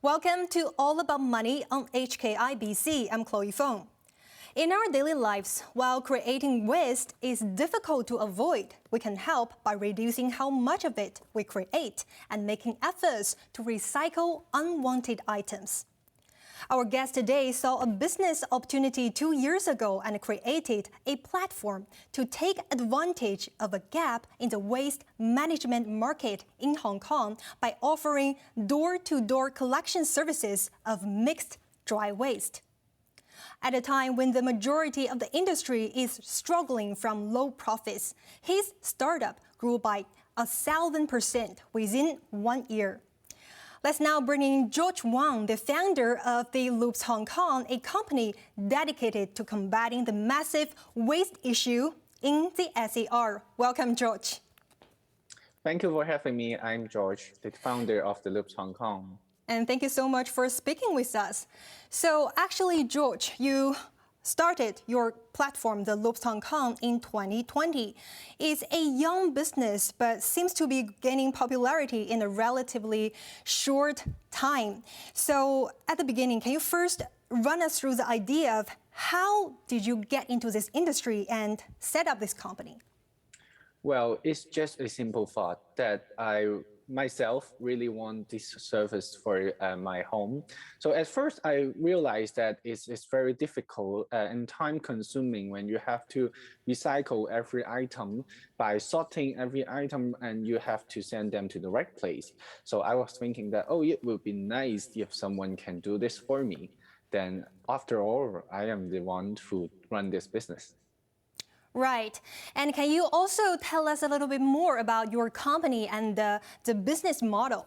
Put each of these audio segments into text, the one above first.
Welcome to All About Money on HKIBC. I'm Chloe Fong. In our daily lives, while creating waste is difficult to avoid, we can help by reducing how much of it we create and making efforts to recycle unwanted items. Our guest today saw a business opportunity 2 years ago and created a platform to take advantage of a gap in the waste management market in Hong Kong by offering door-to-door collection services of mixed dry waste. At a time when the majority of the industry is struggling from low profits, his startup grew by 1,000% within 1 year. Let's now bring in Jorch Wong, the founder of the Loops Hong Kong, a company dedicated to combating the massive waste issue in the SAR. Welcome, Jorch. Thank you for having me. I'm Jorch, the founder of the Loops Hong Kong. And thank you so much for speaking with us. So actually, Jorch, you started your platform, the Loops Hong Kong, in 2020. It's a young business, but seems to be gaining popularity in a relatively short time. So at the beginning, can you first run us through the idea of how did you get into this industry and set up this company? Well, it's just a simple thought that I myself really want this service for my home. So at first I realized that it's very difficult and time consuming when you have to recycle every item by sorting every item and you have to send them to the right place. So I was thinking that, oh, it would be nice if someone can do this for me. Then after all, I am the one who run this business. Right. And can you also tell us a little bit more about your company and the business model?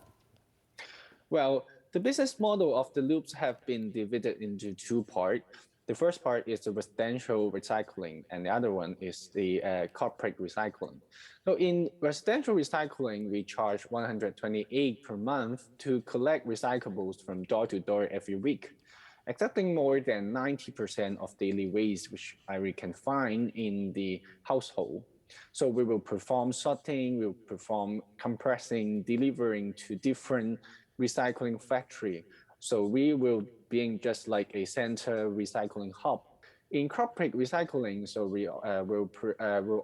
Well, the business model of the loops have been divided into two parts. The first part is the residential recycling, and the other one is the corporate recycling. So in residential recycling, we charge 128 per month to collect recyclables from door to door every week, accepting more than 90% of daily waste, which we can find in the household. So we will perform sorting, we'll perform compressing, delivering to different recycling factory. So we will being just like a center recycling hub. In corporate recycling, so we will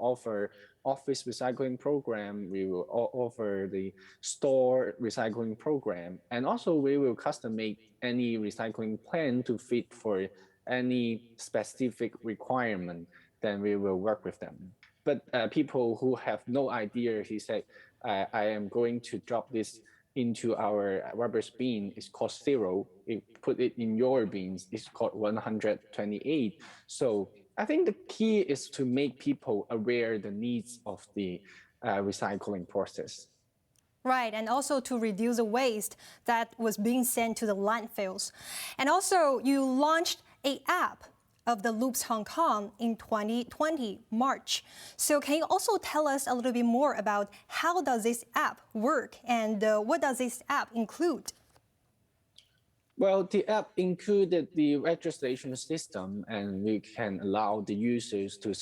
offer office recycling program, we will offer the store recycling program, and also we will custom make any recycling plan to fit for any specific requirement, then we will work with them. But people who have no idea, he said, I am going to drop this into our rubbish bin, it's cost 0. If put it in your bins, it's called 128. So I think the key is to make people aware the needs of the recycling process. Right, and also to reduce the waste that was being sent to the landfills. And also, you launched an app of the Loops Hong Kong in 2020, March. So can you also tell us a little bit more about how does this app work and what does this app include? Well, the app included the registration system, and we can allow the users to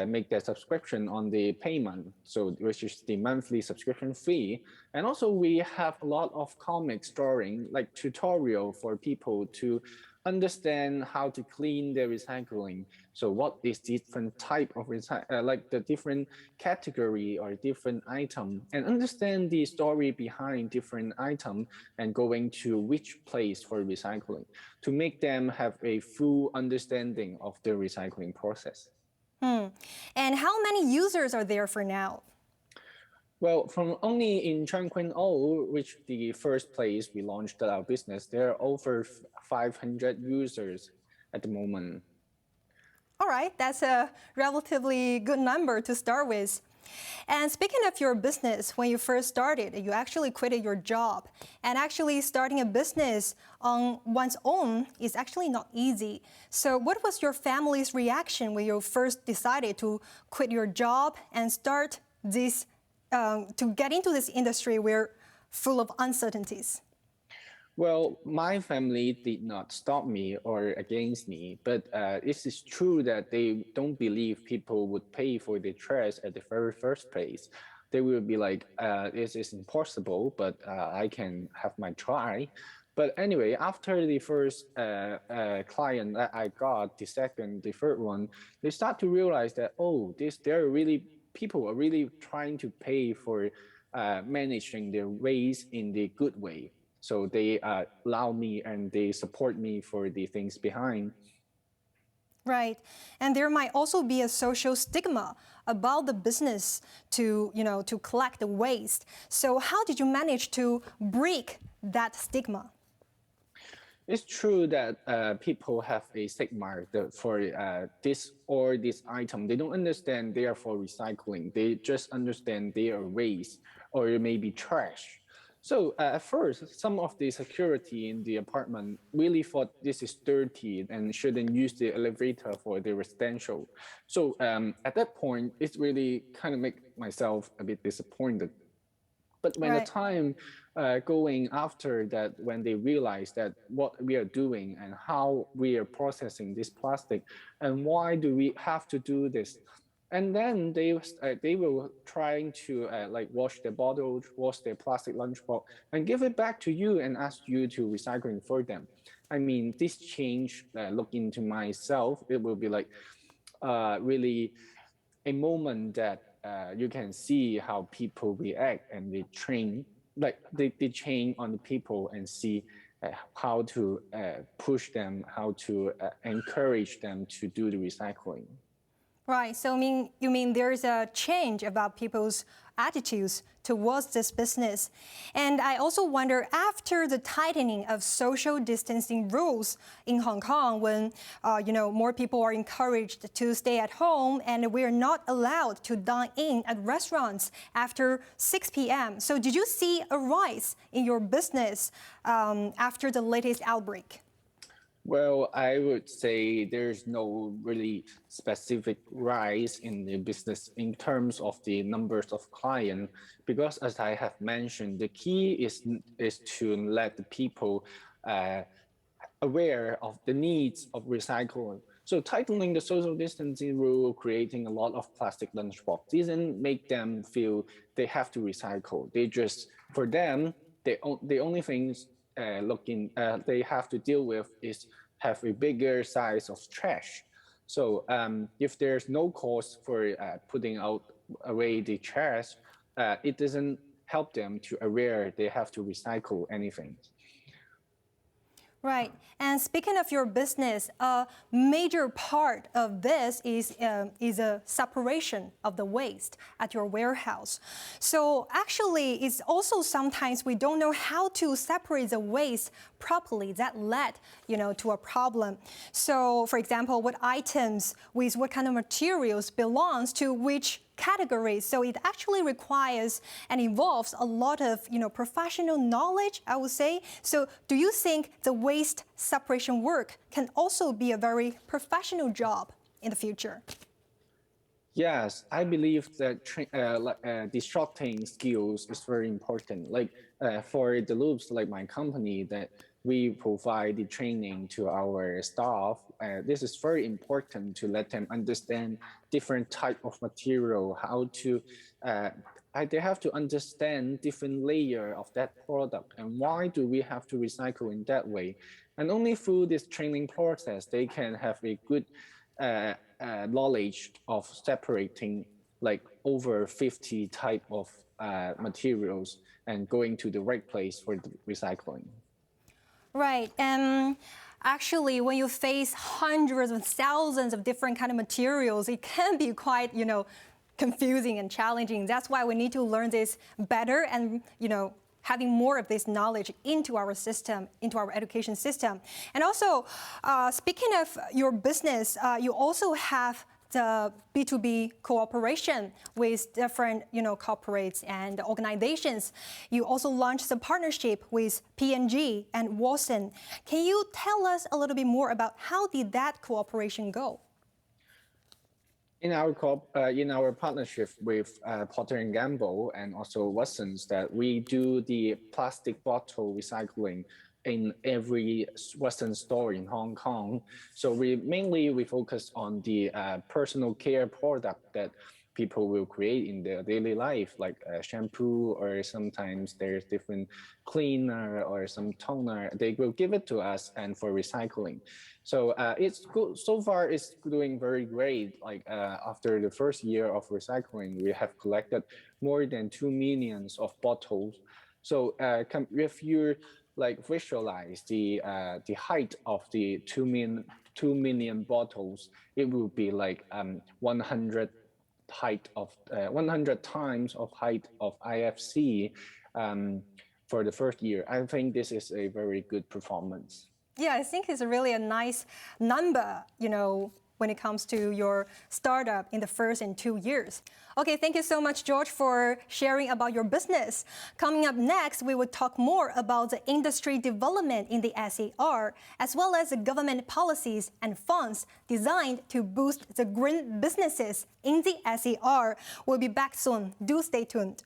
make their subscription on the payment, so which is the monthly subscription fee. And also we have a lot of comics drawing, like tutorial for people to understand how to clean their recycling. So what is different type of like the different category or different item, and understand the story behind different item and going to which place for recycling to make them have a full understanding of the recycling process. And how many users are there for now? Well, from only in Chongqing O, which the first place we launched our business, there are over 500 users at the moment. All right, that's a relatively good number to start with. And speaking of your business, when you first started, you actually quitted your job. And actually starting a business on one's own is actually not easy. So what was your family's reaction when you first decided to quit your job and start this to get into this industry where full of uncertainties? Well, my family did not stop me or against me, but it is true that they don't believe people would pay for the trash at the very first place. They will be like, this is impossible, but I can have my try. But anyway, after the first client that I got, the second, the third one, they start to realize that, oh, there are really people are really trying to pay for managing their waste in the good way. So they allow me and they support me for the things behind. Right. And there might also be a social stigma about the business to, to collect the waste. So how did you manage to break that stigma? It's true that people have a stigma for this item. They don't understand they are for recycling. They just understand they are waste or maybe trash. So at first, some of the security in the apartment really thought this is dirty and shouldn't use the elevator for the residential. So at that point, it really kind of make myself a bit disappointed. But when the Right. time going after that, when they realize that what we are doing and how we are processing this plastic, and why do we have to do this, and then they will trying to like wash their bottles, wash their plastic lunchbox, and give it back to you and ask you to recycling for them. I mean, this change, look into myself, it will be like really a moment that you can see how people react and they train, like they train on the people and see how to push them, how to encourage them to do the recycling. Right. So you mean there's a change about people's attitudes towards this business. And I also wonder, after the tightening of social distancing rules in Hong Kong, when more people are encouraged to stay at home and we're not allowed to dine in at restaurants after 6 p.m. So did you see a rise in your business after the latest outbreak? Well, I would say there's no really specific rise in the business in terms of the numbers of clients, because as I have mentioned, the key is to let the people uh, aware of the needs of recycling. So tightening the social distancing rule, creating a lot of plastic lunchbox, doesn't make them feel they have to recycle. They just, for them, the only things they have to deal with is have a bigger size of trash. So if there's no cost for putting out away the trash, it doesn't help them to aware they have to recycle anything. Right. And speaking of your business, a major part of this is a separation of the waste at your warehouse. So actually, it's also sometimes we don't know how to separate the waste properly. That led, to a problem. So, for example, what items with what kind of materials belongs to which categories. So it actually requires and involves a lot of professional knowledge, I would say. So do you think the waste separation work can also be a very professional job in the future? Yes, I believe that disrupting skills is very important. Like for the loops, like my company, that we provide the training to our staff. This is very important to let them understand different type of material, how to. They have to understand different layer of that product and why do we have to recycle in that way. And only through this training process, they can have a good knowledge of separating like over 50 type of materials and going to the right place for the recycling. Right. And actually, when you face hundreds of thousands of different kind of materials, it can be quite, confusing and challenging. That's why we need to learn this better and, having more of this knowledge into our system, into our education system. And also, speaking of your business, you also have the B2B cooperation with different, corporates and organizations. You also launched a partnership with P&G and Watson. Can you tell us a little bit more about how did that cooperation go? In our partnership with Procter and Gamble and also Watsons, that we do the plastic bottle recycling in every Western store in Hong Kong. So we focus on the personal care product that people will create in their daily life, like shampoo, or sometimes there's different cleaner or some toner. They will give it to us and for recycling. So it's good. So far, it's doing very great. Like after the first year of recycling, we have collected more than 2 millions of bottles. So if you like visualize the height of the 2 million bottles, it will be like 100 times of height of IFC for the first year. I think this is a very good performance. Yeah, I think it's really a nice number, when it comes to your startup in the first and 2 years. Okay, thank you so much, Jorch, for sharing about your business. Coming up next, we will talk more about the industry development in the SAR, as well as the government policies and funds designed to boost the green businesses in the SAR. We'll be back soon. Do stay tuned.